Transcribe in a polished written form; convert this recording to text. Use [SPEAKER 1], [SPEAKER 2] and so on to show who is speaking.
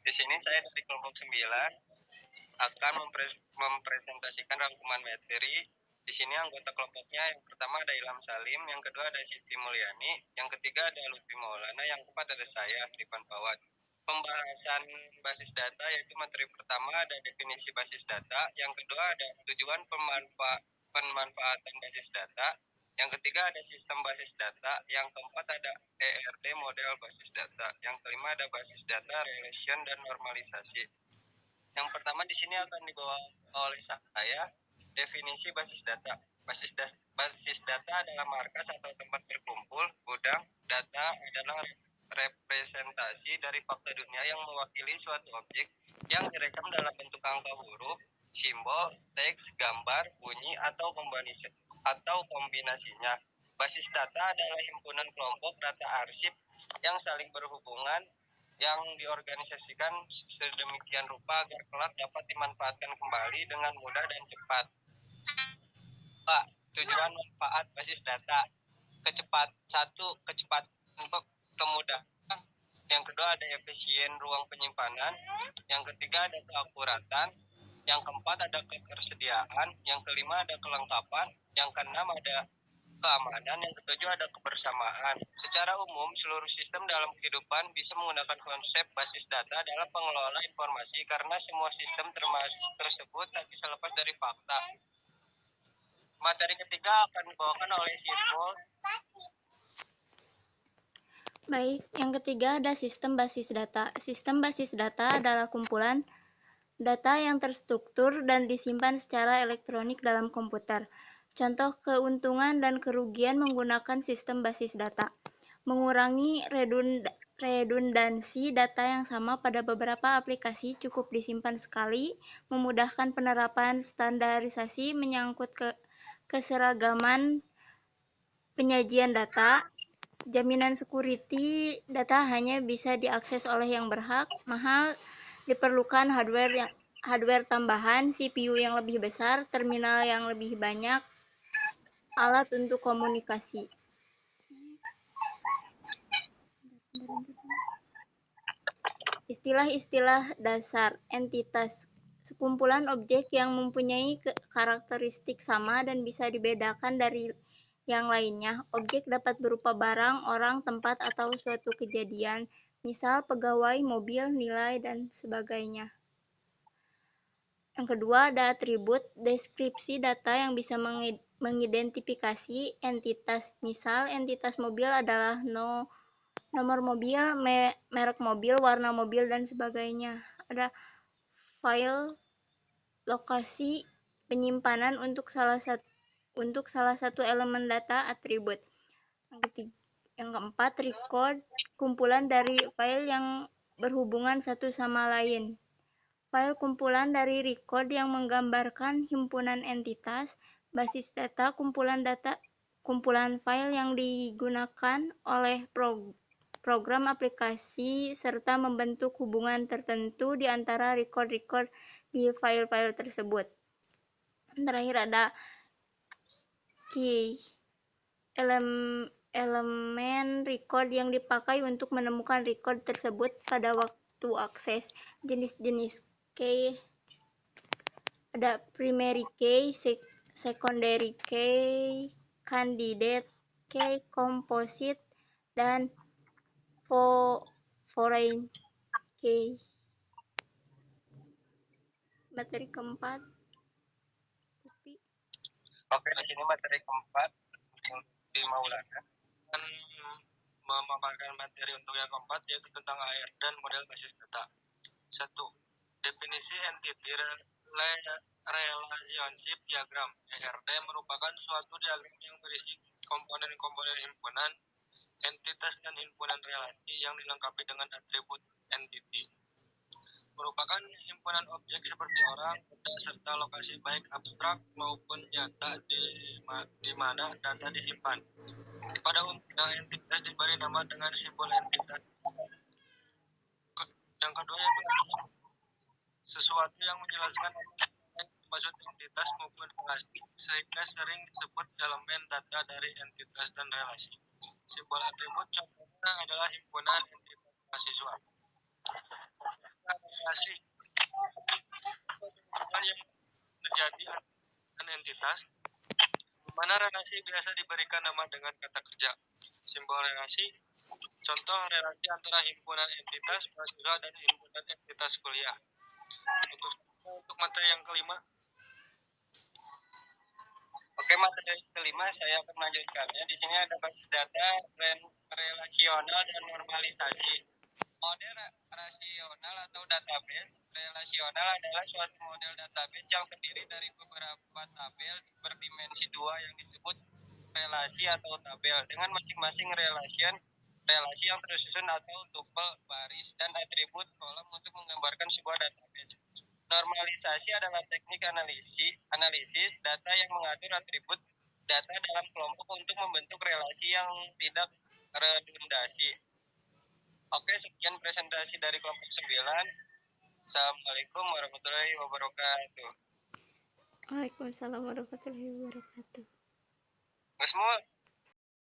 [SPEAKER 1] Di sini saya dari kelompok 9 akan mempresentasikan rangkuman materi. Di sini anggota kelompoknya yang pertama ada Ilham Salim, yang kedua ada Siti Mulyani, yang ketiga ada Lutfi Maulana, yang keempat ada saya, Rifan Fawad. Pembahasan basis data yaitu materi pertama ada definisi basis data, yang kedua ada tujuan pemanfaatan basis data, yang ketiga ada sistem basis data, yang keempat ada ERD model basis data, yang kelima ada basis data, relation dan normalisasi. Yang pertama di sini akan dibawa oleh saya definisi basis data. Basis data adalah markas atau tempat berkumpul gudang data adalah representasi dari fakta dunia yang mewakili suatu objek yang direkam dalam bentuk angka huruf, simbol, teks, gambar, bunyi atau kombinasinya. Basis data adalah himpunan kelompok data arsip yang saling berhubungan yang diorganisasikan sedemikian rupa agar kelak dapat dimanfaatkan kembali dengan mudah dan cepat. Pak, tujuan manfaat basis data kecepatan kemudahan, yang kedua ada efisien ruang penyimpanan, yang ketiga ada keakuratan, yang keempat ada ketersediaan, yang kelima ada kelengkapan, yang keenam ada keamanan, yang ketujuh ada kebersamaan. Secara umum, seluruh sistem dalam kehidupan bisa menggunakan konsep basis data dalam pengelola informasi karena semua sistem tersebut tak bisa lepas dari fakta. Materi ketiga akan dibawakan oleh Sirmul.
[SPEAKER 2] Baik, yang ketiga ada sistem basis data. Sistem basis data adalah kumpulan data yang terstruktur dan disimpan secara elektronik dalam komputer. Contoh keuntungan dan kerugian menggunakan sistem basis data. Mengurangi redundansi data yang sama pada beberapa aplikasi cukup disimpan sekali, memudahkan penerapan standarisasi menyangkut keseragaman penyajian data, jaminan security data hanya bisa diakses oleh yang berhak, mahal, diperlukan hardware tambahan, CPU yang lebih besar, terminal yang lebih banyak, alat untuk komunikasi. Istilah-istilah dasar entitas, sekumpulan objek yang mempunyai karakteristik sama dan bisa dibedakan dari yang lainnya. Objek dapat berupa barang, orang, tempat, atau suatu kejadian, misal pegawai, mobil, nilai, dan sebagainya. Yang kedua ada atribut, deskripsi data yang bisa mengidentifikasi entitas. Misal, entitas mobil adalah nomor mobil, merek mobil, warna mobil, dan sebagainya. Ada file, lokasi penyimpanan untuk salah satu elemen data, atribut. Yang keempat, record, kumpulan dari file yang berhubungan satu sama lain. File kumpulan dari record yang menggambarkan himpunan entitas, basis data, kumpulan file yang digunakan oleh program aplikasi serta membentuk hubungan tertentu di antara record-record di file-file tersebut. Terakhir ada key, elemen record yang dipakai untuk menemukan record tersebut pada waktu akses. Jenis-jenis key ada primary key, secondary key, candidate key, composite, dan foreign key. Materi keempat.
[SPEAKER 1] Oke, di sini materi keempat di Maulana dan memaparkan materi untuk yang keempat yaitu tentang AR dan model basis data. 1. Definisi entity relationship diagram. ERD merupakan suatu diagram yang berisi komponen-komponen himpunan, entitas dan himpunan relasi yang dilengkapi dengan atribut entity. Merupakan himpunan objek seperti orang, benda, serta lokasi baik abstrak maupun nyata di mana data disimpan. Pada umumnya entitas diberi nama dengan simbol entitas. Yang kedua yaitu sesuatu yang menjelaskan maksud entitas maupun relasi, sehingga sering disebut elemen data dari entitas dan relasi. simbol atribut contohnya adalah himpunan entitas mahasiswa. Relasi yang terjadi antara entitas, di mana relasi biasa diberikan nama dengan kata kerja. Simbol relasi, contoh relasi antara himpunan entitas mahasiswa dan himpunan entitas kuliah. Untuk materi yang kelima. Oke, materi kelima saya akan melanjutkannya. Di sini ada basis data, relasional, dan normalisasi. Model rasional atau database. Relasional adalah suatu model database yang terdiri dari beberapa tabel berdimensi 2 yang disebut relasi atau tabel dengan masing-masing relasi yang tersusun atau tupel, baris, dan atribut kolom untuk menggambarkan sebuah database. Normalisasi adalah teknik analisis data yang mengatur atribut data dalam kelompok untuk membentuk relasi yang tidak redundasi. Oke, sekian presentasi dari kelompok 9. Assalamualaikum warahmatullahi wabarakatuh.
[SPEAKER 2] Waalaikumsalam warahmatullahi wabarakatuh.
[SPEAKER 1] Semua